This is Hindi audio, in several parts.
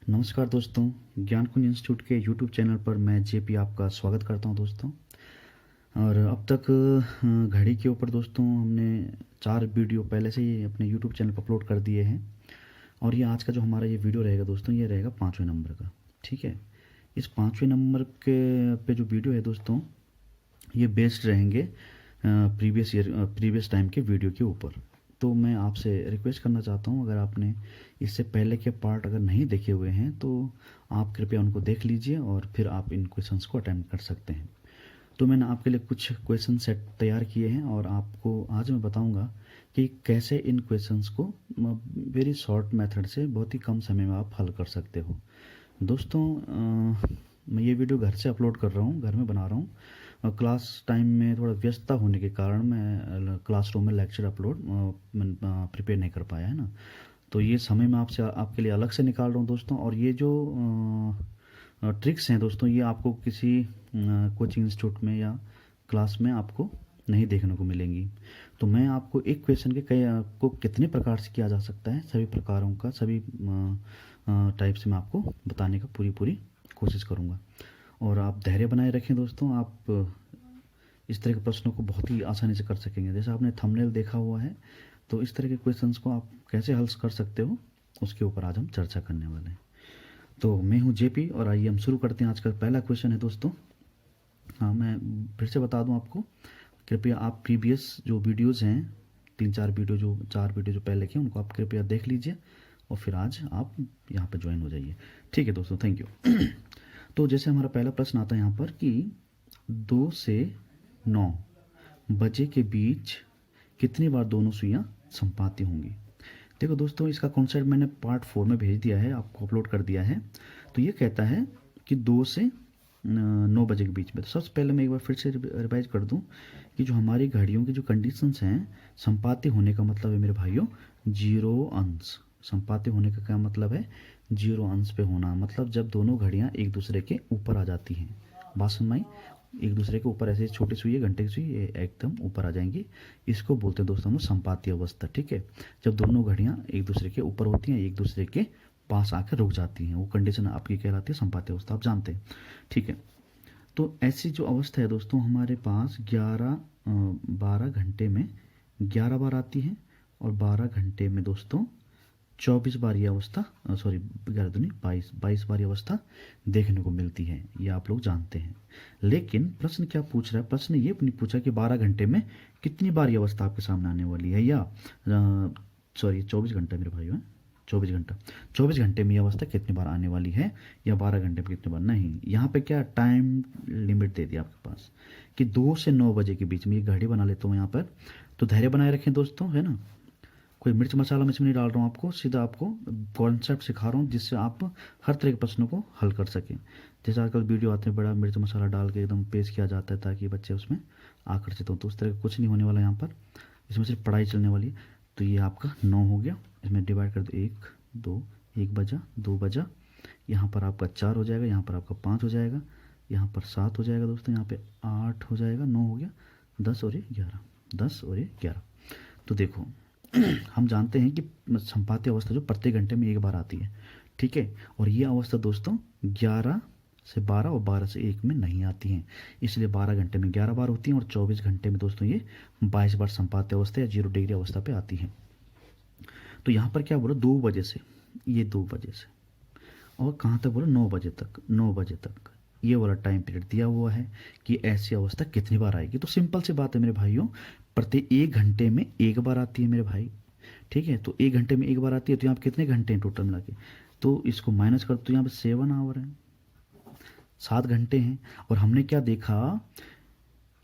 नमस्कार दोस्तों, ज्ञान कुंज इंस्टीट्यूट के यूट्यूब चैनल पर मैं जेपी आपका स्वागत करता हूं दोस्तों। और अब तक घड़ी के ऊपर दोस्तों हमने 4 वीडियो पहले से ही अपने यूट्यूब चैनल पर अपलोड कर दिए हैं। और ये आज का जो हमारा ये वीडियो रहेगा दोस्तों, ये रहेगा 5वें नंबर का। ठीक है, इस 5वें नंबर के पे जो वीडियो है दोस्तों, ये बेस्ड रहेंगे प्रीवियस टाइम के वीडियो के ऊपर। तो मैं आपसे रिक्वेस्ट करना चाहता हूँ, अगर आपने इससे पहले के पार्ट अगर नहीं देखे हुए हैं तो आप कृपया उनको देख लीजिए और फिर आप इन क्वेश्चंस को अटेम्प्ट कर सकते हैं। तो मैंने आपके लिए कुछ क्वेश्चन सेट तैयार किए हैं और आपको आज मैं बताऊंगा कि कैसे इन क्वेश्चंस को वेरी शॉर्ट मेथड से बहुत ही कम समय में आप हल कर सकते हो। दोस्तों मैं ये वीडियो घर से अपलोड कर रहा हूँ, घर में बना रहा हूँ। क्लास टाइम में थोड़ा व्यस्तता होने के कारण मैं क्लासरूम में लेक्चर अपलोड प्रिपेयर नहीं कर पाया है ना। तो ये समय मैं आपके लिए अलग से निकाल रहा हूँ दोस्तों। और ये जो ट्रिक्स हैं दोस्तों, ये आपको किसी कोचिंग इंस्टीट्यूट में या क्लास में आपको नहीं देखने को मिलेंगी। तो मैं आपको एक क्वेश्चन के कई को कितने प्रकार से किया जा सकता है, सभी प्रकारों का, सभी टाइप से मैं आपको बताने का पूरी कोशिश करूँगा। और आप धैर्य बनाए रखें दोस्तों, आप इस तरह के प्रश्नों को बहुत ही आसानी से कर सकेंगे। जैसे आपने थंबनेल देखा हुआ है, तो इस तरह के क्वेश्चंस को आप कैसे हल कर सकते हो उसके ऊपर आज हम चर्चा करने वाले हैं। तो मैं हूं जेपी और आइए हम शुरू करते हैं। आज का पहला क्वेश्चन है दोस्तों। हाँ, मैं फिर से बता दूं आपको, कृपया आप प्रीवियस जो वीडियोज़ हैं, 4 वीडियो जो पहले के, उनको आप कृपया देख लीजिए और फिर आज आप यहाँ पर ज्वाइन हो जाइए। ठीक है दोस्तों, थैंक यू। तो जैसे हमारा पहला प्रश्न आता है यहाँ पर कि 2 से 9 बजे के बीच कितनी बार दोनों सुइयां संपाती होंगी। देखो दोस्तों, इसका कॉन्सेप्ट मैंने पार्ट 4 में भेज दिया है, आपको अपलोड कर दिया है। तो ये कहता है कि 2 से 9 बजे के बीच में। तो सबसे पहले मैं एक बार फिर से रिवाइज कर दूं कि जो हमारी घड़ियों की जो कंडीशंस हैं, संपाती होने का मतलब है मेरे भाइयों 0 अंश। संपाती होने का क्या मतलब है? 0 अंश पे होना, मतलब जब दोनों घड़ियां एक दूसरे के ऊपर आ जाती हैं। बात समझ में आई? एक दूसरे के ऊपर ऐसे छोटी सुई, घंटे की सुई एकदम ऊपर आ जाएंगी, इसको बोलते हैं दोस्तों हम संपाती अवस्था। ठीक है, जब दोनों घड़ियां एक दूसरे के ऊपर होती हैं, एक दूसरे के पास आकर रुक जाती हैं, वो कंडीशन आपकी कहलाती है संपाती अवस्था, आप जानते हैं। ठीक है, तो ऐसी जो अवस्था है दोस्तों, हमारे पास 12 घंटे में 11 बार आती है और 12 घंटे में दोस्तों 24 बार ये अवस्था, सॉरी 11 दूनी 22 बार ये अवस्था देखने को मिलती है, ये आप लोग जानते हैं। लेकिन प्रश्न क्या पूछ रहा है? प्रश्न ये नहीं पूछा कि 12 घंटे में कितनी बार ये अवस्था आपके सामने आने वाली है, या सॉरी 24 घंटा मेरे भाइयों है, 24 घंटे में ये अवस्था कितनी बार आने वाली है, या 12 घंटे में कितनी बार। नहीं, यहाँ पे क्या टाइम लिमिट दे दिया आपके पास कि 2 से 9 बजे के बीच में। ये घड़ी बना लेता हूँ यहाँ पर। तो धैर्य बनाए रखें दोस्तों, है ना। कोई मिर्च मसाला मैं इसमें नहीं डाल रहा हूँ आपको, सीधा आपको कॉन्सेप्ट सिखा रहा हूँ जिससे आप हर तरह के प्रश्नों को हल कर सकें। जैसे आजकल वीडियो आते हैं, बड़ा मिर्च मसाला डाल के एकदम पेश किया जाता है ताकि बच्चे उसमें आकर्षित हों। तो उस तरह का कुछ नहीं होने वाला यहाँ पर, इसमें सिर्फ पढ़ाई चलने वाली है। तो ये आपका 9 हो गया, इसमें डिवाइड कर दो 1 2, 1 बजा 2 बजा, यहाँ पर आपका 4 हो जाएगा, यहाँ पर आपका 5 हो जाएगा, यहाँ पर 7 हो जाएगा दोस्तों, यहाँ पे 8 हो जाएगा, 9 हो गया, 10 और 11, 10 और 11। तो देखो हम जानते हैं कि संपाती अवस्था जो प्रत्येक घंटे में 1 बार आती है। ठीक है, और ये अवस्था दोस्तों 11 से 12 और 12 से 1 में नहीं आती हैं, इसलिए 12 घंटे में 11 बार होती हैं और 24 घंटे में दोस्तों ये 22 बार संपाती अवस्था या 0 डिग्री अवस्था पे आती हैं। तो यहाँ पर क्या बोला? 2 बजे से, ये 2 बजे से और कहाँ तक बोला? 9 बजे तक। 9 बजे तक ये वाला टाइम पीरियड दिया हुआ है कि ऐसी अवस्था कितनी बार आएगी। तो सिंपल सी बात है मेरे भाइयों, प्रति 1 घंटे में 1 बार आती है मेरे भाई। ठीक है, तो 1 घंटे में 1 बार आती है, तो यहाँ पे कितने घंटे हैं टोटल मिला के? तो इसको माइनस कर तो यहाँ पे 7 आवर है, 7 घंटे हैं। और हमने क्या देखा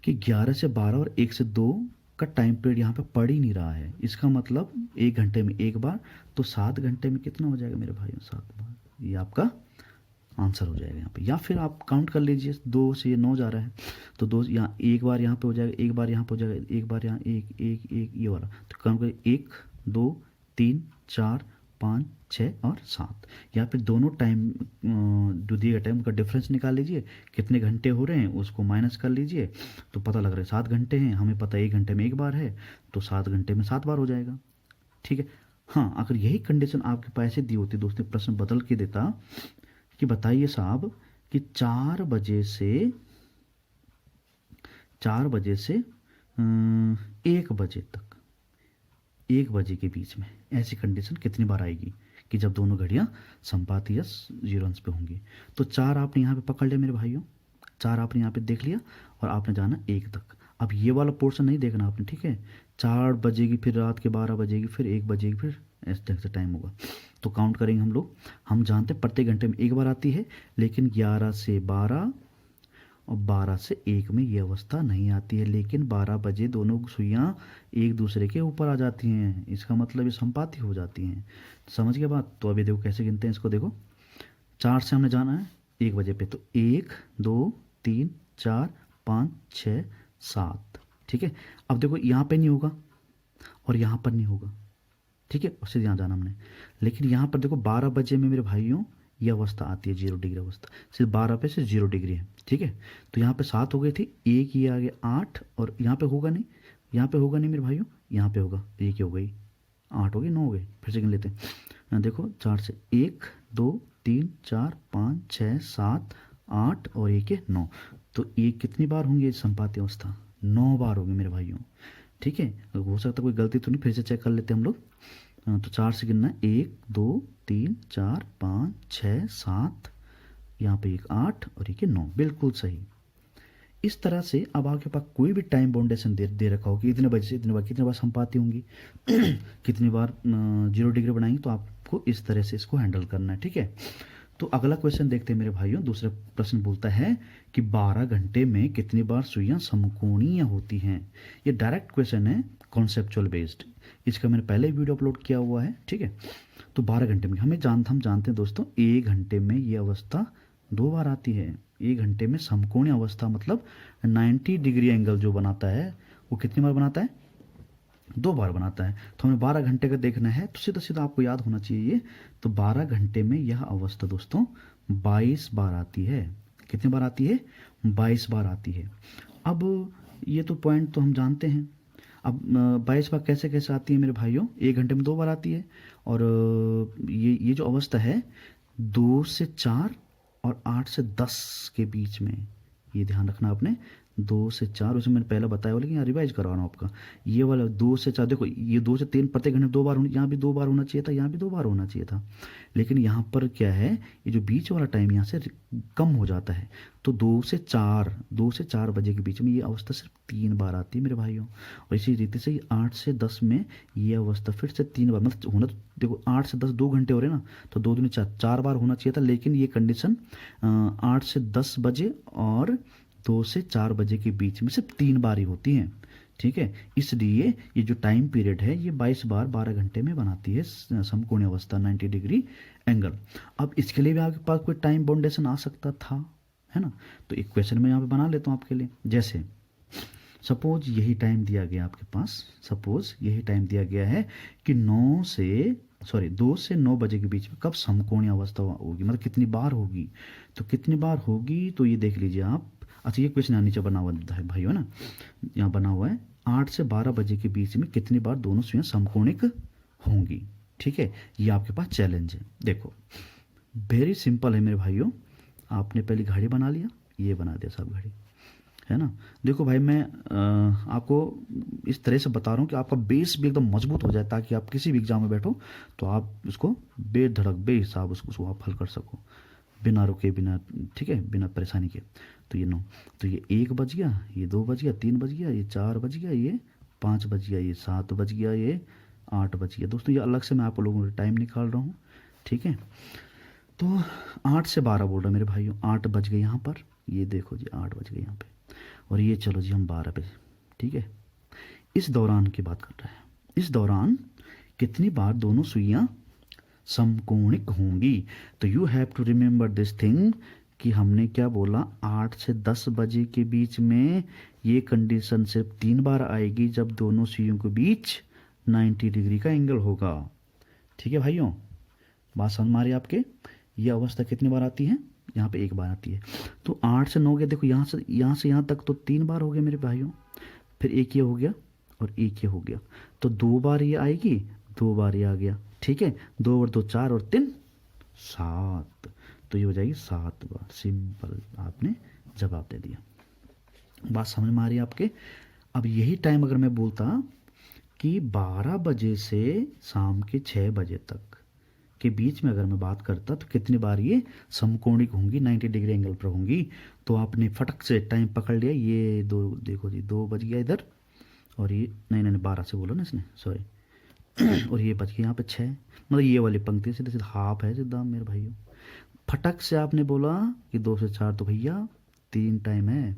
कि 11 से 12 और 1 से 2 का टाइम पीरियड यहाँ पे पड़ ही नहीं रहा है। इसका मतलब 1 घंटे में 1 बार, तो 7 घंटे में कितना हो जाएगा मेरे भाइयों? 7 बार। ये आपका आंसर हो जाएगा यहाँ पे। या फिर आप काउंट कर लीजिए, 2 से ये 9 जा रहा है, तो 2 यहाँ 1 बार यहाँ पे हो जाएगा, 1 बार यहाँ पे हो जाएगा, 1 बार यहाँ, 1 1 1 ये वाला। तो काउंट करिए 1 2 3 4 5 6 और 7। या फिर दोनों टाइम जो दिए गए टाइम का डिफरेंस निकाल लीजिए, कितने घंटे हो रहे हैं उसको माइनस कर लीजिए, तो पता लग रहा है 7 घंटे हैं। हमें पता है 1 घंटे में 1 बार है, तो 7 घंटे में 7 बार हो जाएगा। ठीक है, हाँ, अगर यही कंडीशन आपके पास ऐसे दी होती दोस्तों, प्रश्न बदल के देता कि बताइए साहब कि 4 बजे से 1 बजे तक, 1 बजे के बीच में ऐसी कंडीशन कितनी बार आएगी कि जब दोनों घड़ियां समपाती या जीरो अंश पे होंगी। तो 4 आपने यहाँ पे पकड़ लिया मेरे भाइयों, 4 आपने यहाँ पे देख लिया और आपने जाना 1 तक। अब ये वाला पोर्शन नहीं देखना आपने, ठीक है। 4 बजेगी, फिर रात के 12 बजेगी, फिर 1 बजेगी, फिर इस ढंग से टाइम होगा। तो काउंट करेंगे हम लोग। हम जानते हैं प्रत्येक घंटे में 1 बार आती है, लेकिन 11 से 12 और 12 से 1 में ये अवस्था नहीं आती है। लेकिन 12 बजे दोनों सुइयाँ एक दूसरे के ऊपर आ जाती हैं, इसका मतलब ये संपाती हो जाती हैं। समझ गए बात। तो अभी देखो कैसे गिनते हैं इसको। देखो 4 से हमने जाना है 1 बजे पे, तो 1 2 3 4 5 6 7, ठीक है। अब देखो यहाँ पे नहीं होगा और यहाँ पर नहीं होगा, ठीक है, उससे यहाँ जाना हमने। लेकिन यहाँ पर देखो 12 बजे में मेरे भाइयों ये अवस्था आती है 0 डिग्री अवस्था, सिर्फ 12 पे से 0 डिग्री है, ठीक है। तो यहाँ पे 7 हो गई थी, एक ये आ गया 8, और यहाँ पे होगा नहीं, यहाँ पे होगा नहीं मेरे भाइयों, यहाँ पे होगा, एक ही हो गई, 8 हो गई, 9 हो गई। फिर से गिन लेते हैं। देखो 4 से 1 2 3 4 5 6 7 8 और एक है 9। तो ये कितनी बार होंगी ये संपाती अवस्था? 9 बार होगी मेरे भाइयों, ठीक है। हो सकता कोई गलती तो नहीं, फिर से चेक कर लेते हैं हम लोग। तो 4 से गिनना है, 1 2 3 4 5 6 7, यहाँ पे एक 8 और एक 9, बिल्कुल सही। इस तरह से अब आपके पास कोई भी टाइम बाउंडेशन दे रखा हो कि इतने बजे से इतने बार, कितने बार संपाती होंगी कितनी बार 0 डिग्री बनाएंगे, तो आपको इस तरह से इसको हैंडल करना है, ठीक है। तो अगला क्वेश्चन देखते हैं मेरे भाइयों। दूसरा प्रश्न बोलता है कि 12 घंटे में कितनी बार सुइयां समकोणीय होती हैं। ये डायरेक्ट क्वेश्चन है, कॉन्सेप्चुअल बेस्ड। इसका मैंने पहले वीडियो अपलोड किया हुआ है, ठीक है। तो 12 घंटे में हम जानते हैं दोस्तों, 1 घंटे में ये अवस्था 2 बार आती है। 1 घंटे में समकोणीय अवस्था मतलब 90 डिग्री एंगल जो बनाता है वो कितनी बार बनाता है? 2 बार बनाता है। तो हमें 12 घंटे का देखना है, तो सीधा सीधा आपको याद होना चाहिए। तो 12 घंटे में यह अवस्था दोस्तों 22 बार आती है। कितनी बार आती है? 22 बार आती है। अब ये तो पॉइंट तो हम जानते हैं। अब 22 बार कैसे कैसे आती है मेरे भाइयों? 1 घंटे में 2 बार आती है। और ये जो अवस्था है 2 से 4 और 8 से 10 के बीच में, ये ध्यान रखना आपने। 2 से 4, उसे मैंने पहले बताया हुआ, लेकिन यहाँ रिवाइज करवा रहा हूँ आपका। ये वाला 2 से 4, देखो ये 2 से 3 प्रत्येक घंटे में 2 बार यहाँ भी 2 बार होना चाहिए था, यहाँ भी 2 बार होना चाहिए था। लेकिन यहाँ पर क्या है, ये जो बीच वाला टाइम यहाँ से कम हो जाता है। तो 2 से 4 बजे के बीच में ये अवस्था सिर्फ 3 बार आती है मेरे भाइयों। और इसी रीति से 8 से 10 में ये अवस्था फिर से 3 बार, मतलब होना तो देखो 8 से 10 2 घंटे हो रहे ना, तो 2 दूनी 4 बार होना चाहिए था। लेकिन ये कंडीशन 8 से 10 बजे और 2 से 4 बजे के बीच में सिर्फ 3 बार ही होती हैं, ठीक है। इसलिए ये जो टाइम पीरियड है ये 22 बार 12 घंटे में बनाती है समकोणीय अवस्था 90 डिग्री एंगल। अब इसके लिए भी आपके पास कोई टाइम बाउंडेशन आ सकता था, है ना। तो एक क्वेश्चन मैं यहाँ पे बना लेता हूँ आपके लिए। जैसे सपोज यही टाइम दिया गया आपके पास, सपोज यही टाइम दिया गया है कि 2 से 9 बजे के बीच में कब समकोणीय अवस्था होगी, मतलब कितनी बार होगी। तो कितनी बार होगी तो ये देख लीजिए आप। अच्छा, ये क्वेश्चन यहाँ नीचे बना हुआ है भाई, है ना, यहाँ बना हुआ है 8 से 12 बजे के बीच में कितनी बार दोनों सुइयां समकोणिक होंगी, ठीक है। ये आपके पास चैलेंज है। देखो वेरी सिंपल है मेरे भाइयों। आपने पहले घड़ी बना लिया, ये बना दिया सब घड़ी, है ना। देखो भाई मैं आपको इस तरह से बता रहा हूँ कि आपका बेस भी एकदम मजबूत हो जाए, ताकि आप किसी भी एग्जाम में बैठो तो आप उसको बेधड़क बेहिसाब उसको आप हल कर सको, बिना रुके, बिना, ठीक है, बिना परेशानी के। तो ये 9, तो ये 1 बज गया, ये 2 बज गया, 3 बज गया, ये 4 बज गया, ये 5 बज गया, ये 7 बज गया, ये 8 बज गया। दोस्तों ये अलग से मैं आप लोगों का टाइम निकाल रहा हूँ, ठीक है। तो 8 से 12 बोल रहा मेरे भाइयों, 8 बज गए यहाँ पर, ये देखो जी 8 बज गए यहाँ पे, और ये चलो जी हम 12 पे, ठीक है। इस दौरान की बात कर रहे हैं, इस दौरान कितनी बार दोनों सुइयां समकोणिक होंगी। तो you have to remember this thing कि हमने क्या बोला, 8 से 10 बजे के बीच में ये कंडीशन सिर्फ 3 बार आएगी जब दोनों सुइयों के बीच 90 डिग्री का एंगल होगा, ठीक है भाइयों। बात समझ में आ रही है आपके? ये अवस्था कितनी बार आती है? यहाँ पे 1 बार आती है। तो 8 से 9 गया, देखो यहाँ से यहाँ तक तो 3 बार हो गया मेरे भाइयों, फिर एक ये हो गया और एक ये हो गया, तो 2 बार ये आएगी, 2 बार ये आ गया, ठीक है। 2 और 2 4 और 3 7, तो ये हो जाएगी 7 बार। सिंपल, आपने जवाब दे दिया। बात समझ में आ रही है आपके। अब यही टाइम अगर मैं बोलता कि 12 बजे से शाम के 6 बजे तक के बीच में अगर मैं बात करता तो कितनी बार ये समकोणिक होंगी, 90 डिग्री एंगल पर होंगी, तो आपने फटक से टाइम पकड़ लिया। ये दो देखो जी, 2 बज गया इधर, और ये नहीं 12 से बोलो ना इसने, सॉरी और ये बज गया यहाँ पे 6, मतलब ये वाली पंक्ति सीधे सीधे हाफ है सीधा मेरे भाइयों। फटक से आपने बोला कि 2 से 4 तो भैया 3 टाइम है,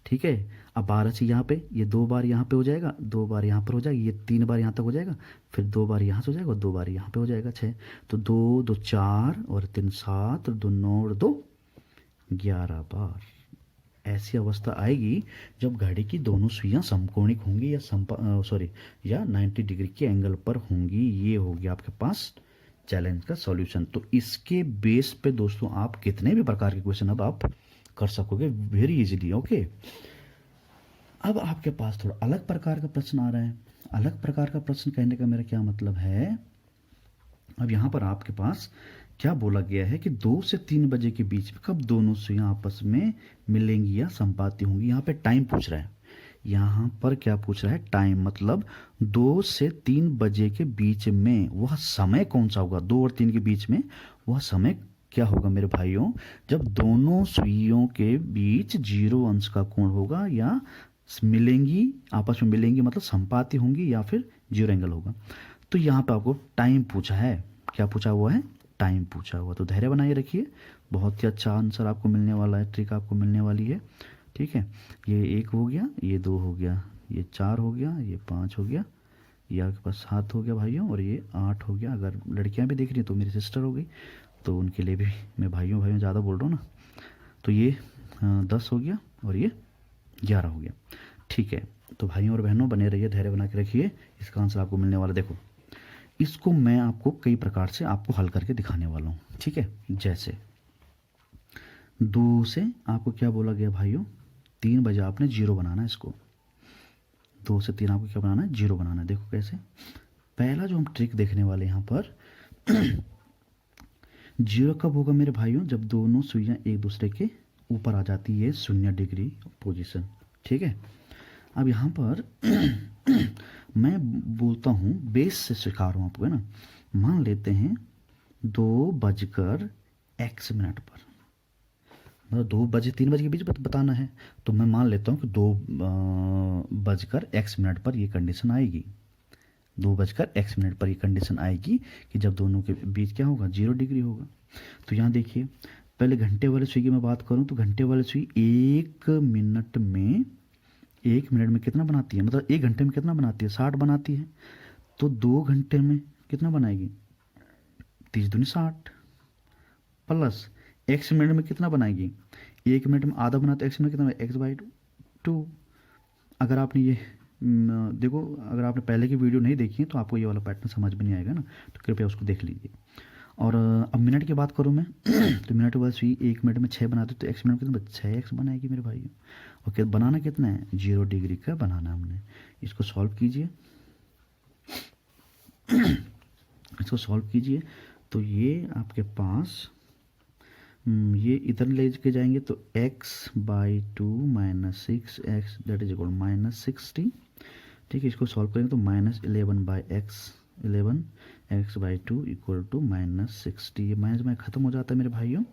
ठीक है। अब 12 से यहाँ पे ये 2 बार यहाँ पे हो जाएगा, 2 बार यहाँ पर हो जाएगा, ये 3 बार यहाँ तक हो जाएगा, फिर 2 बार यहाँ से हो जाएगा और 2 बार यहाँ पे हो जाएगा 6। तो 2 2 4 और 3 7 और 2 9 और 2 11 बार। ऐसी अवस्था आएगी जब घड़ी की दोनों सुइयां समकोणिक होंगी या 90 डिग्री के एंगल पर होंगी। ये होगी आपके पास चैलेंज का सॉल्यूशन। तो इसके बेस पे दोस्तों आप कितने भी प्रकार के क्वेश्चन अब आप कर सकोगे वेरी इजीली। ओके, अब आपके पास थोड़ा अलग प्रकार का प्रश्न आ रहा है। अलग प्रकार का प्रश्न कहने का मेरा क्या मतलब है, अब यहाँ पर आपके पास क्या बोला गया है कि 2 से 3 बजे के बीच में कब दोनों सुइयां आपस में मिलेंगी या संपाती होंगी। यहाँ पे टाइम पूछ रहा है, यहाँ पर क्या पूछ रहा है, टाइम, मतलब 2 से 3 बजे के बीच में वह समय कौन सा होगा। 2 और 3 के बीच में वह समय क्या होगा मेरे भाइयों, जब दोनों सुइयों के बीच 0 अंश का कोण होगा या मिलेंगी, आपस में मिलेंगी मतलब संपाती होंगी या फिर 0 एंगल होगा। तो यहाँ पे आपको टाइम पूछा है, क्या पूछा हुआ है, टाइम पूछा हुआ। तो धैर्य बनाए रखिए, बहुत ही अच्छा आंसर आपको मिलने वाला है, ट्रिक आपको मिलने वाली है, ठीक है। ये 1 हो गया, ये 2 हो गया, ये 4 हो गया, ये 5 हो गया, ये आपके पास 7 हो गया भाइयों, और ये 8 हो गया। अगर लड़कियां भी देख रही हैं तो मेरी सिस्टर हो गई, तो उनके लिए भी मैं भाइयों ज़्यादा बोल रहा हूँ ना। तो ये 10 हो गया और ये 11 हो गया, ठीक है। तो भाइयों और बहनों बने रहिए, धैर्य बना के रखिए, इसका आंसर आपको मिलने वाला। देखो इसको मैं आपको कई प्रकार से आपको हल करके दिखाने वाला हूँ, ठीक है। जैसे 2 से आपको क्या बोला गया भाइयों, 3 बजे आपने 0 बनाना है इसको। 2 से 3 आपको क्या बनाना है, 0 बनाना है। देखो कैसे, पहला जो हम ट्रिक देखने वाले यहाँ पर 0 कब होगा मेरे भाइयों, जब दोनों सुइयां एक दूसरे के ऊपर आ जाती है 0 डिग्री पोजीशन, ठीक है। अब यहाँ पर मैं बोलता हूँ, बेस से सिखा रहा हूँ आपको, है ना। मान लेते हैं 2:x पर, मतलब 2 बजे 3 बजे के बीच बताना है, तो मैं मान लेता हूँ कि 2:x पर ये कंडीशन आएगी। 2:x पर ये कंडीशन आएगी कि जब दोनों के बीच क्या होगा, 0 डिग्री होगा। तो यहाँ देखिए, पहले घंटे वाले सुई की मैं बात करूँ तो घंटे वाले सुई 1 मिनट में कितना बनाती है, मतलब 1 घंटे में कितना बनाती है, 60 बनाती है। तो 2 घंटे में कितना बनाएगी, 30 दूनी 60, प्लस x मिनट में कितना बनाएगी, 1 मिनट में आधा बनाते, x मिनट कितना, x/2। अगर आपने ये देखो, अगर आपने पहले की वीडियो नहीं देखी है तो आपको ये वाला पैटर्न समझ में नहीं आएगा ना, तो कृपया उसको देख लीजिए। और अब मिनट की बात करूँ मैं तो मिनट के बाद सुई 1 मिनट में 6 बनाते, तो x मिनट कितना, 6x बनाएगी मेरे भाई। ओके, बनाना कितना है, 0 डिग्री का बनाना हमने। इसको सॉल्व कीजिए इसको सॉल्व कीजिए, तो ये आपके पास ये इधर ले के जाएंगे तो x/2 - 6x that is equal -60, ठीक है। इसको सॉल्व करेंगे तो -11/2 इक्वल टू -60। ये माइनस में ख़त्म हो जाता है मेरे भाइयों।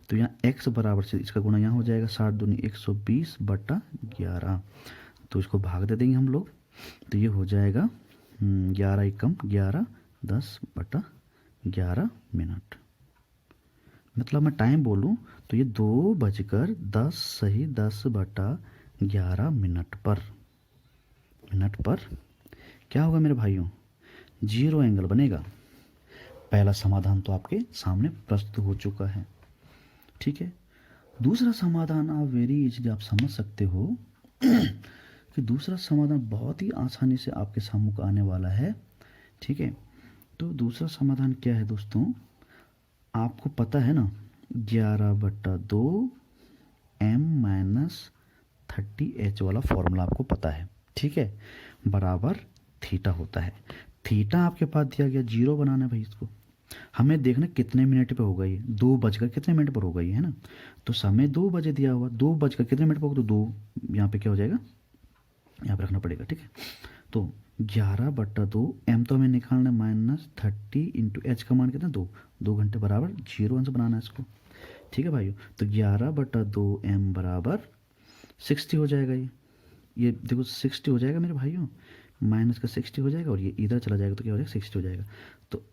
तो यहाँ x बराबर से इसका गुणा यहाँ हो जाएगा, 60 दूनी 120/11। तो इसको भाग दे देंगे हम लोग, तो ये हो जाएगा 11 एकम 11 10/11 मिनट। मतलब मैं टाइम बोलूँ तो ये 2:10 सही 10/11 मिनट पर क्या होगा मेरे भाइयों, 0 एंगल बनेगा। पहला समाधान तो आपके सामने प्रस्तुत हो चुका है, ठीक है। दूसरा समाधान आप वेरी इजीली आप समझ सकते हो कि दूसरा समाधान बहुत ही आसानी से आपके सम्मुख आने वाला है, ठीक है। तो दूसरा समाधान क्या है दोस्तों, आपको पता है ना, 11/2 m - 30h वाला फॉर्मूला आपको पता है, ठीक है, बराबर थीटा होता है। थीटा आपके पास दिया गया, 0 बनाना है भाई इसको। हमें देखना कितने मिनट पे होगा ये, 2 बजकर कितने मिनट पर होगा ये, है ना। तो समय 2 बजे दिया हुआ, 2 बजकर कितने मिनट पर होगा, तो 2 यहाँ पे क्या हो जाएगा, यहाँ पे रखना पड़ेगा, ठीक है। तो 11/2 एम तो हमें निकालना है -30 इंटू एच का मान कितना, 2, 2 घंटे बराबर 0 आंसर बनाना है इसको, ठीक है भाइयों। तो 11/2 एम बराबर 60 हो जाएगा ये देखो 60 हो जाएगा मेरे भाइयों, माइनस का 60 हो जाएगा और ये इधर चला जाएगा तो क्या हो जाएगा 60 हो जाएगा। तो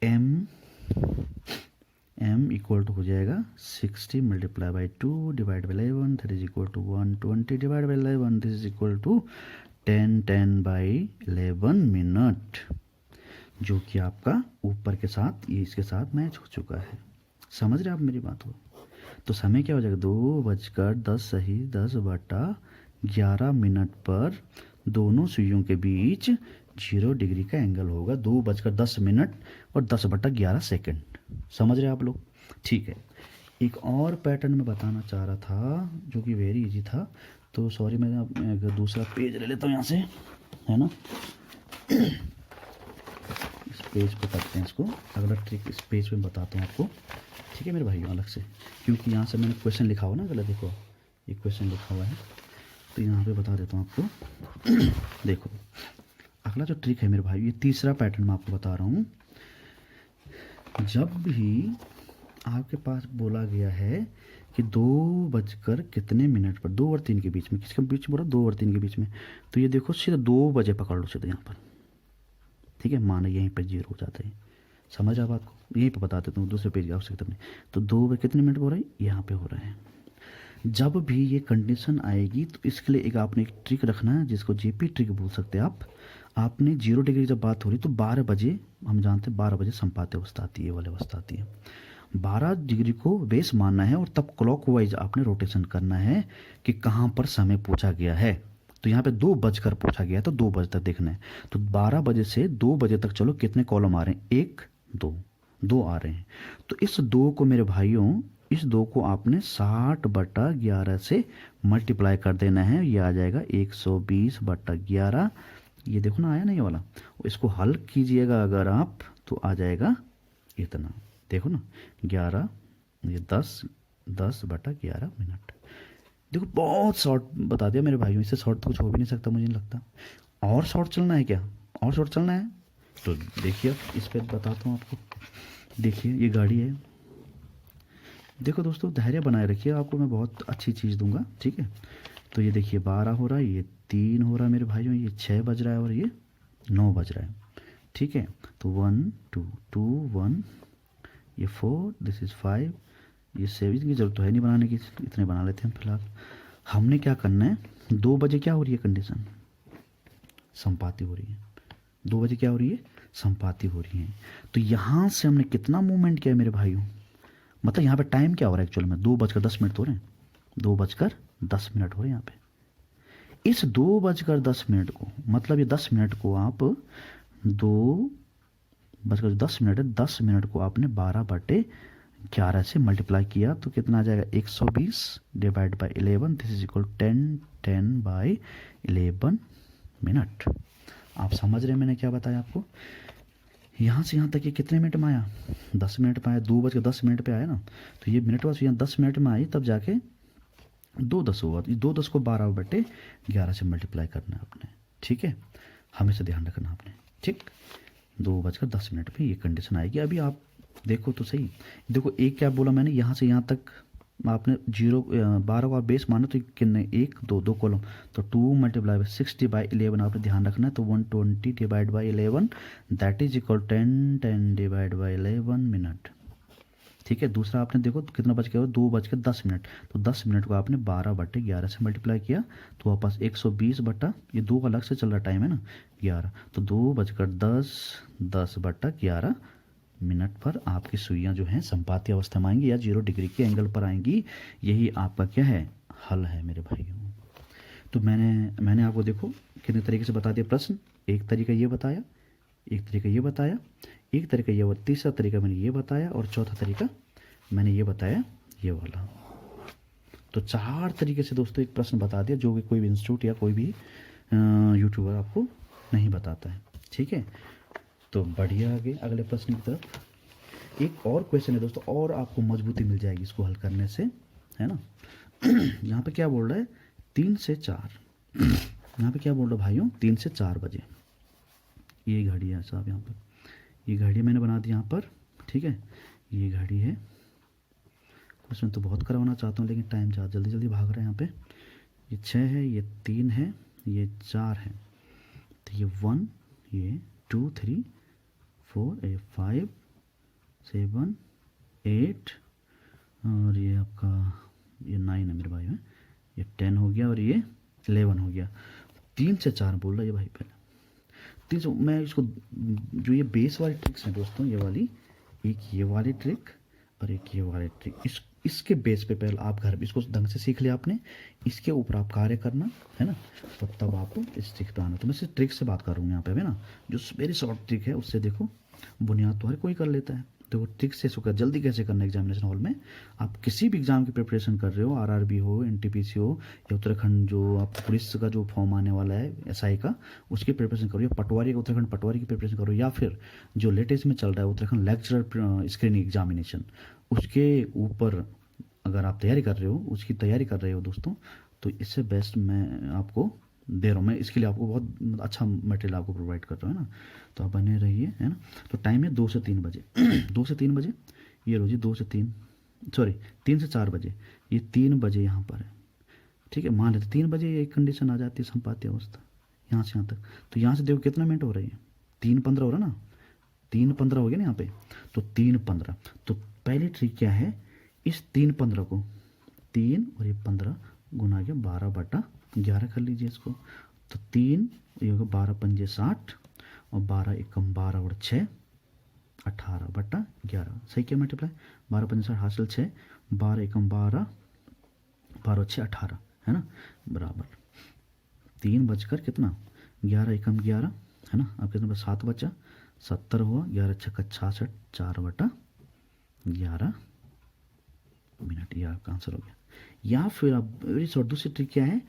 एम इक्वल टू हो जाएगा 60 multiply by 2 divide by 11 that is equal to 120 divide by 11 this is equal to 10 by 11 minute, जो कि आपका ऊपर के साथ ये इसके साथ मैच हो चुका है। समझ रहे आप मेरी बात को। तो समय क्या हो जाएगा, 2:10 सही 10/11 मिनट पर दोनों सुइयों के बीच 0 डिग्री का एंगल होगा, 2:10 मिनट और 10/11 सेकेंड। समझ रहे आप लोग, ठीक है। एक और पैटर्न में बताना चाह रहा था जो कि वेरी इजी था, तो सॉरी मैं दूसरा पेज ले लेता हूँ यहाँ से, है ना। इस पेज पे करते हैं इसको, अगला ट्रिक इस पेज पे बताता हूँ आपको, ठीक है मेरे भाइयों, अलग से, क्योंकि यहाँ से मैंने क्वेश्चन लिखा हुआ ना गलत, देखो एक क्वेश्चन लिखा हुआ है तो यहाँ पे बता देता हूँ आपको। देखो अगला जो ट्रिक है मेरे भाई, ये तीसरा पैटर्न मैं आपको बता रहा हूँ। जब भी आपके पास बोला गया है कि 2 बजकर कितने मिनट पर, 2 और 3 के बीच में, किसके बीच में बोला, 2 और 3 के बीच में, तो ये देखो सीधा 2 बजे पकड़ लो सीधा यहाँ पर, ठीक है। माना यहीं पर 0 हो जाता है, समझ आ बात को, यहीं पर बता देता हूँ, दूसरे पेज की आवश्यकता नहीं। तो 2 बजे कितने मिनट हो रहा है, यहाँ पे हो रहा है। जब भी ये कंडीशन आएगी तो इसके लिए आपने एक ट्रिक रखना है जिसको जेपी ट्रिक बोल सकते हैं आप। आपने 0 डिग्री जब बात हो रही तो 12 बजे, हम जानते हैं 12 बजे संपाती अवस्था आती है, ये वाली अवस्था आती है। 12 डिग्री को बेस मानना है और तब क्लॉकवाइज आपने रोटेशन करना है कि कहाँ पर समय पूछा गया है। तो यहाँ पे 2 बजकर पूछा गया है तो 2 बजे तक देखना है। तो 12 बजे से 2 बजे तक चलो कितने कॉलम आ रहे हैं, 1 2 2 आ रहे हैं। तो इस 2 को मेरे भाइयों, इस 2 को आपने 60/11 से मल्टीप्लाई कर देना है, ये आ जाएगा 120/11। ये देखो ना आया ना ये वाला, इसको हल कीजिएगा अगर आप तो आ जाएगा इतना, देखो ना 11 ये 10/11 मिनट। देखो बहुत शॉर्ट बता दिया मेरे भाइयों, इससे शॉर्ट तो कुछ हो भी नहीं सकता मुझे नहीं लगता। और शॉर्ट चलना है क्या, और शॉर्ट चलना है तो देखिए इस पर बताता हूँ आपको। देखिए ये गाड़ी है, देखो दोस्तों धैर्य बनाए रखिए, आपको मैं बहुत अच्छी चीज़ दूंगा, ठीक है। तो ये देखिए 12 हो रहा है, ये 3 हो रहा है मेरे भाइयों, ये 6 बज रहा है और ये 9 बज रहा है, ठीक है। तो 1 2 2 1, ये 4, दिस इज़ 5, ये 7 की जरूरत तो है नहीं बनाने की, इतने बना लेते हैं फिलहाल। हमने क्या करना है, 2 बजे क्या हो रही है कंडीशन, संपाती हो रही है। 2 बजे क्या हो रही है, संपाती हो रही है। तो यहाँ से हमने कितना मूवमेंट किया है मेरे भाइयों, मतलब यहाँ पे टाइम क्या हो रहा है एक्चुअल में, 2:10 हो रहे हैं, 2:10 हो रहे हैं यहाँ पे। इस 2:10 को, मतलब ये 10 मिनट को आप 2:10 है, 10 मिनट को आपने 12/11 से मल्टीप्लाई किया तो कितना आ जाएगा, 120 divide by 11 this is equal 10/11 minute. आप समझ रहे हैं मैंने क्या बताया आपको। यहाँ से यहाँ तक ये कितने मिनट में आया, 10 मिनट में आया, 2:10 पे आया ना, तो ये मिनट बस यहाँ 10 मिनट में आई, तब जाके 2:10 हुआ। 2:10 को 12/11 से मल्टीप्लाई करना है आपने, ठीक है, हमेशा ध्यान रखना आपने, ठीक। 2:10 पे ये कंडीशन आएगी। अभी आप देखो तो सही, देखो एक क्या बोला मैंने, यहाँ से यहाँ तक आपने 12 को आप बेस मानो तो कितने, 1 2 2 कॉलम, तो 2 मल्टीप्लाई बाई 60/11 आपने ध्यान रखना है। तो 120 divide by 11 that is equal 10 divide by 11 minute, ठीक है। दूसरा आपने देखो तो कितना बच गया, 2:10, तो 10 मिनट को आपने 12/11 से मल्टीप्लाई किया तो वापस 120 बटा, ये 2 अलग से चल रहा टाइम है ना 11, तो 2:10 मिनट पर आपकी सुइयां जो हैं संपाती अवस्था में आएंगी या 0 डिग्री के एंगल पर आएंगी। यही आपका क्या है, हल है मेरे भाइयों। तो मैंने आपको देखो कितने तरीके से बता दिया प्रश्न, एक तरीका ये बताया, एक तरीका ये बताया, एक तरीका ये, तीसरा तरीका मैंने ये बताया और चौथा तरीका मैंने ये बताया ये वाला। तो 4 तरीके से दोस्तों एक प्रश्न बता दिया जो कि कोई भी इंस्टीट्यूट या कोई भी यूट्यूबर आपको नहीं बताता है, ठीक है। तो बढ़िया, आगे अगले प्रश्न की तरफ। एक और क्वेश्चन है दोस्तों, और आपको मजबूती मिल जाएगी इसको हल करने से, है ना। यहाँ पे क्या बोल रहा है, 3 से 4। यहाँ पे क्या बोल रहा है भाइयों, 3 से 4 बजे। ये घड़ी है साहब, यहाँ पर ये घड़ी मैंने बना दी यहाँ पर, ठीक है। ये घड़ी है, क्वेश्चन तो बहुत करवाना चाहता हूँ लेकिन टाइम ज़्यादा जल्दी जल्दी भाग रहा है यहाँ पे। ये 6 है, ये 3 है, ये 4 है, तो ये 1, ये 2 3 4, ये 5 7 8, और ये आपका ये 9 है मेरे भाई में, ये 10 हो गया, और ये 11 हो गया। 3 से 4 बोल रहा है ये भाई पहले। 3 से मैं इसको, जो ये बेस वाली ट्रिक्स हैं दोस्तों, ये वाली, एक ये वाली ट्रिक और एक ये वाली ट्रिक, इसके बेस पे पहले आप घर इसको ढंग से सीख लिया आपने, इसके ऊपर आप कार्य करना, है ना, तो तब आप इस ट्रिक पे आना। तो मैं सिर्फ ट्रिक से बात कर रहा हूँ यहाँ पे, है ना, जो वेरी शॉर्ट ट्रिक है उससे देखो, बुनियाद तो हर कोई कर लेता है। तो ट्रिक से इसको जल्दी कैसे करना है एग्जामिनेशन हॉल में, आप किसी भी एग्जाम की प्रिपरेशन कर रहे हो, आरआरबी हो, एनटीपीसी हो, या उत्तराखंड जो आप पुलिस का जो फॉर्म आने वाला है एसआई का, उसकी प्रिपरेशन करो, या पटवारी का उत्तराखंड पटवारी की प्रिपरेशन करो, या फिर जो लेटेस्ट में चल रहा है उत्तराखंड लेक्चरर स्क्रीनिंग एग्जामिनेशन, उसके ऊपर अगर आप तैयारी कर रहे हो, उसकी तैयारी कर रहे हो दोस्तों, तो इससे बेस्ट मैं आपको दे रहा हूँ। मैं इसके लिए आपको बहुत अच्छा मटेरियल आपको प्रोवाइड कर रहा हूँ, है ना। तो आप बने रहिए, है ना। तो टाइम है 2 से 3 बजे। 2 से 3 बजे, ये लो जी, 2 से 3, सॉरी 3 से 4 बजे, ये 3 बजे यहाँ पर है, ठीक है। मान लेते 3 बजे एक कंडीशन आ जाती है संपाती अवस्था, यहाँ से यहाँ तक। तो यहाँ से देखो कितना मिनट हो रही है, 3:15 हो रहा ना, 3:15 हो गया ना यहाँ पे, तो 3:15। तो पहली ट्रिक क्या है, इस 3:15 को 3 और ये 15 गुना के 12/11 कर लीजिए इसको। तो 3 ये होगा 12 पंजे 60, और 12 एकम 12 और 6 18/11, सही क्या मल्टीप्लाई, 12 पंजे 60 हासिल 6, 12 एकम 12, 12 और 6 18, है ना, बराबर 3 बजकर कितना, 11 एकम 11, है ना। अब कितना 7 बचा, 70 हुआ, 11 छक्का 66, 4/11 मिनट, ये आपका आंसर हो गया। या फिर आप दूसरी ट्रिक क्या है,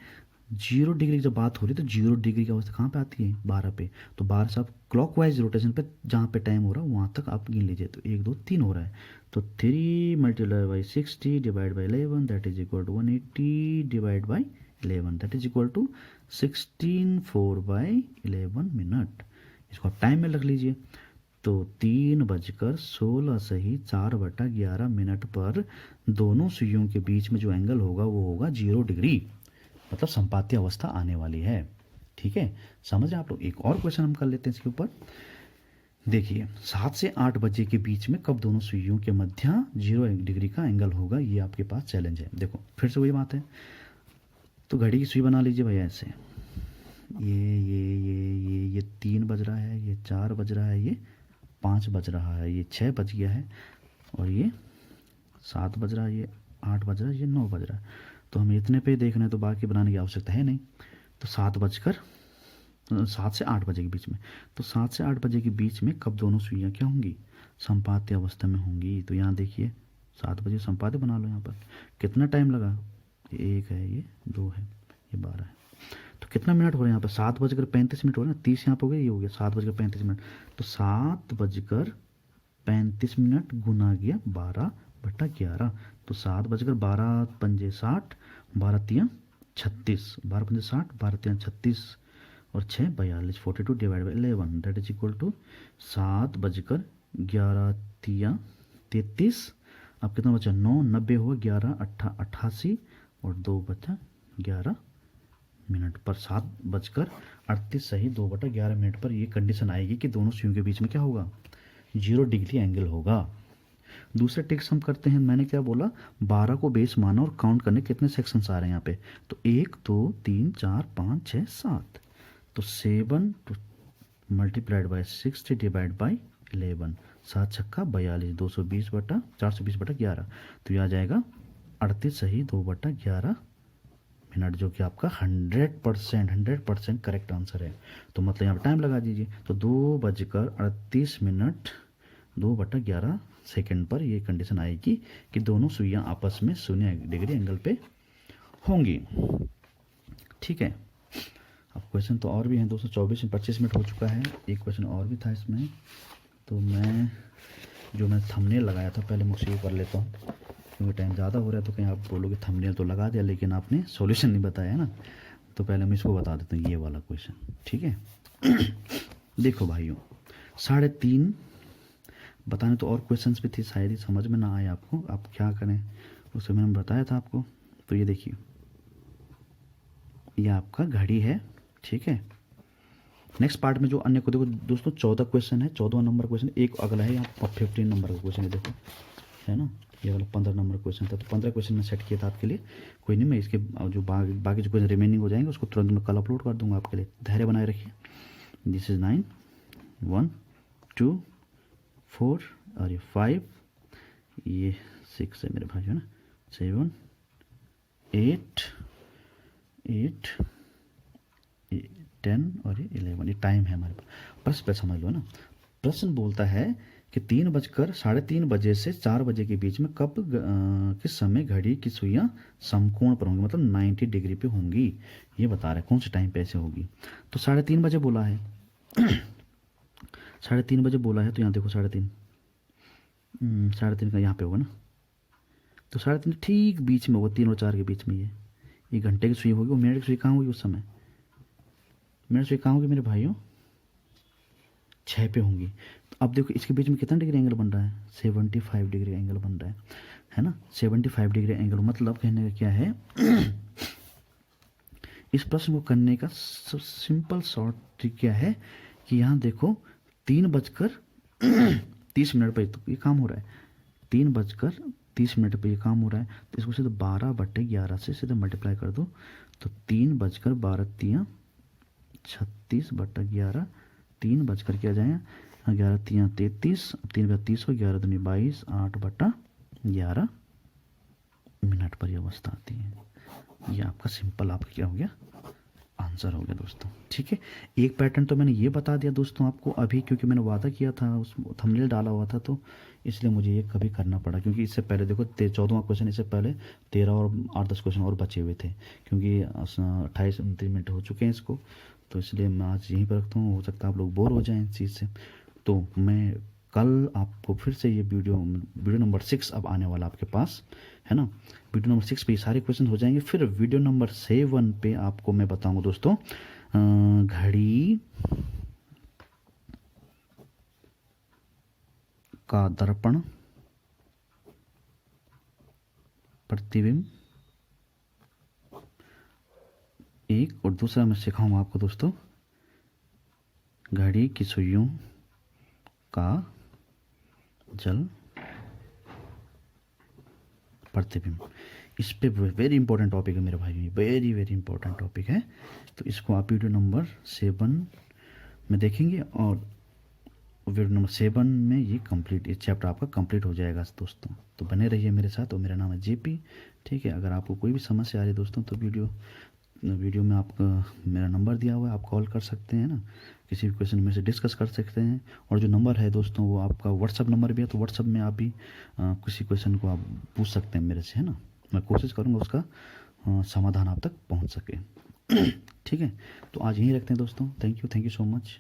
0 डिग्री जब बात हो रही है तो 0 डिग्री की अवस्था कहाँ पे आती है, 12 पे। तो 12 से आप क्लॉकवाइज रोटेशन पे जहाँ पे टाइम हो रहा है वहाँ तक आप गिन लीजिए। तो 1 2 3 हो रहा है, तो 3 multiply by 60 divide by 11 that is equal to 180 divide by 11 that is equal to 16/4/11 minute. इसको आप टाइम में रख लीजिए। तो 3:16 सही 4/11 मिनट पर दोनों सुइयों के बीच में जो एंगल होगा वो होगा 0 डिग्री, मतलब संपाती अवस्था आने वाली है, ठीक है। समझ रहे आप लोग। एक और क्वेश्चन हम कर लेते हैं इसके ऊपर। देखिए 7 से 8 बजे के बीच में कब दोनों सुइयों के मध्य 0 डिग्री का एंगल होगा, ये आपके पास चैलेंज है। देखो फिर से वही बात है, तो घड़ी की सुई बना लीजिए भैया ऐसे, ये 3 बज रहा है, ये 4 बज रहा है, ये 5 बज रहा है, ये 6 बज गया है, और ये 7 बज रहा है, ये 8 बज रहा है, ये 9 बज रहा है। तो हमें इतने पे देखना है, तो बाकी बनाने की आवश्यकता है नहीं। तो 7 से 8 बजे के बीच में, तो 7 से 8 बजे के बीच में कब दोनों सुइयाँ क्या होंगी, संपात्य अवस्था में होंगी। तो यहाँ देखिए 7 बजे संपात्य बना लो। यहाँ पर कितना टाइम लगा, ये 1 है, ये 2 है, ये 12 है। तो कितना मिनट हो रहा है यहाँ पर, 7:35 हो रहा है ना, 30 यहाँ पर हो गया, ये हो गया 7:35। तो 7:35 गुना गया 12/11, तो 7:12 पंजे 60, 12 तियाँ 36, 12 पंजे 60, 12 तियाँ 36 और 6 42, 42 divide by 11 that is equal to 7:11 तियाँ 33। अब कितना बचा, 9 90 हुआ, 11 88 और 2 बचा 11 मिनट पर। 7:38 सही 2/11 मिनट पर ये कंडीशन आएगी कि दोनों सुइयों के बीच में क्या होगा, 0 डिग्री एंगल होगा। दूसरे टिक्स हम करते हैं, मैंने क्या बोला, 12 को बेस माना और काउंट करने कितने सेक्शंस आ रहे हैं यहाँ पे, तो 1 2 3 4 5 6 7, तो 7 मल्टीप्लाइड बाई 60 डिवाइड बाई 11, 7 छक्का 42, 420/11, तो यह आ जाएगा 38 सही 2/11 मिनट, जो कि आपका 100% करेक्ट आंसर है। तो मतलब यहाँ पर टाइम लगा दीजिए, तो 2:38 2/11 सेकेंड पर ये कंडीशन आएगी कि दोनों सुइयाँ आपस में 0 डिग्री एंगल पे होंगी, ठीक है। अब क्वेश्चन तो और भी हैं दोस्तों, 24 से 25 मिनट हो चुका है। एक क्वेश्चन और भी था इसमें, तो मैं थंबनेल लगाया था, पहले मुझसे ये कर लेता हूँ क्योंकि टाइम ज़्यादा हो रहा है। तो कहीं आप बोलोगे थंबनेल तो लगा दिया लेकिन आपने सॉल्यूशन नहीं बताया है ना, तो पहले मैं इसको बता देता हूँ, ये वाला क्वेश्चन, ठीक है। देखो भाइयों, 3.5 बताने तो और क्वेश्चंस भी थे, शायद ही समझ में ना आए आपको, आप क्या करें, उससे मैंने बताया था आपको। तो ये देखिए, ये आपका घड़ी है, ठीक है। नेक्स्ट पार्ट में जो अन्य को देखो दोस्तों, 14 क्वेश्चन है, 14वां नंबर क्वेश्चन, एक अगला है यहाँ 15 नंबर का क्वेश्चन है, देखो है ना, ये वाला 15 नंबर क्वेश्चन था। तो 15 क्वेश्चन मैं सेट किया था आपके लिए, कोई नहीं, मैं इसके जो बाकी जो क्वेश्चन रिमेनिंग हो जाएंगे उसको तुरंत मैं कल अपलोड कर दूंगा आपके लिए, धैर्य बनाए रखिए। दिस इज 9, 1, 2, 4 और ये 5, ये 6 है मेरे भाई, है ना, 7, 8, 10 और ये 11, ये टाइम है हमारे पास। प्रश्न पे समझ लो ना, प्रश्न बोलता है कि 3:3:30 बजे से 4 बजे के बीच में किस समय घड़ी की सुइयां समकोण पर होंगी, मतलब 90 डिग्री पे होंगी, ये बता रहा है कौन से टाइम पे ऐसे होगी। तो 3:30 बजे बोला है, 3:30 बजे बोला है, तो यहाँ देखो 3:30, 3:30 का यहाँ पे होगा ना, तो 3:30 ठीक बीच में होगा, 3 और 4 के बीच में ये घंटे की सुई होगी, और मिनट की सुई कहाँ होगी उस समय, मिनट सुई कहाँ होगी मेरे भाइयों, 6 पे होंगी। तो अब देखो इसके बीच में कितना डिग्री एंगल बन रहा है, 75 डिग्री एंगल बन रहा है ना, 75 डिग्री एंगल। मतलब कहने का क्या है, इस प्रश्न को करने का सिंपल शॉर्ट ट्रिक क्या है कि यहाँ देखो 3:30 पे तो ये काम हो रहा है, 3:30 पे ये काम हो रहा है, तो इसको सीधे 12/11 से सीधे मल्टीप्लाई कर दो, तो 3:12 36/11, 3 बजकर क्या जाएगा, 11×3 = 33, 3×30 हो, 11×2 = 22, 8/11 मिनट पर ये अवस्था आती है। ये आपका सिंपल आपका क्या हो गया, आंसर हो गया दोस्तों, ठीक है। एक पैटर्न तो मैंने ये बता दिया दोस्तों आपको अभी, क्योंकि मैंने वादा किया था, उस थंबनेल डाला हुआ था, तो इसलिए मुझे ये कभी करना पड़ा, क्योंकि इससे पहले देखो 14वां क्वेश्चन, इससे पहले 13 और 8-10 क्वेश्चन और बचे हुए थे, क्योंकि 28-29 मिनट हो चुके हैं इसको, तो इसलिए मैं आज यहीं पर रखता हूँ। हो सकता है आप लोग बोर हो जाएं इस चीज़ से, तो मैं कल आपको फिर से ये वीडियो नंबर 6 अब आने वाला आपके पास, है ना। वीडियो नंबर 6 पे ये सारे क्वेश्चन हो जाएंगे। फिर वीडियो नंबर 7 पे आपको मैं बताऊंगा दोस्तों, घड़ी का दर्पण, प्रतिबिंब एक, और दूसरा मैं सिखाऊंगा आपको दोस्तों घड़ी की सुइयों का जल प्रतिबिंब। इस पे वेरी इंपॉर्टेंट टॉपिक है मेरे भाई, वेरी इंपॉर्टेंट टॉपिक है। तो इसको आप वीडियो नंबर 7 में देखेंगे, और वीडियो नंबर 7 में ये कंप्लीट, ये चैप्टर आपका कंप्लीट हो जाएगा दोस्तों। तो बने रहिए मेरे साथ, और मेरा नाम है जेपी, ठीक है। अगर आपको कोई भी समस्या आ रही है दोस्तों, तो वीडियो में आपका मेरा नंबर दिया हुआ है, आप कॉल कर सकते हैं ना, किसी भी क्वेश्चन में से डिस्कस कर सकते हैं। और जो नंबर है दोस्तों, वो आपका व्हाट्सअप नंबर भी है, तो व्हाट्सअप में आप भी किसी क्वेश्चन को आप पूछ सकते हैं मेरे से, है ना। मैं कोशिश करूँगा उसका समाधान आप तक पहुँच सके। ठीक है, तो आज यहीं रखते हैं दोस्तों। Thank you so much.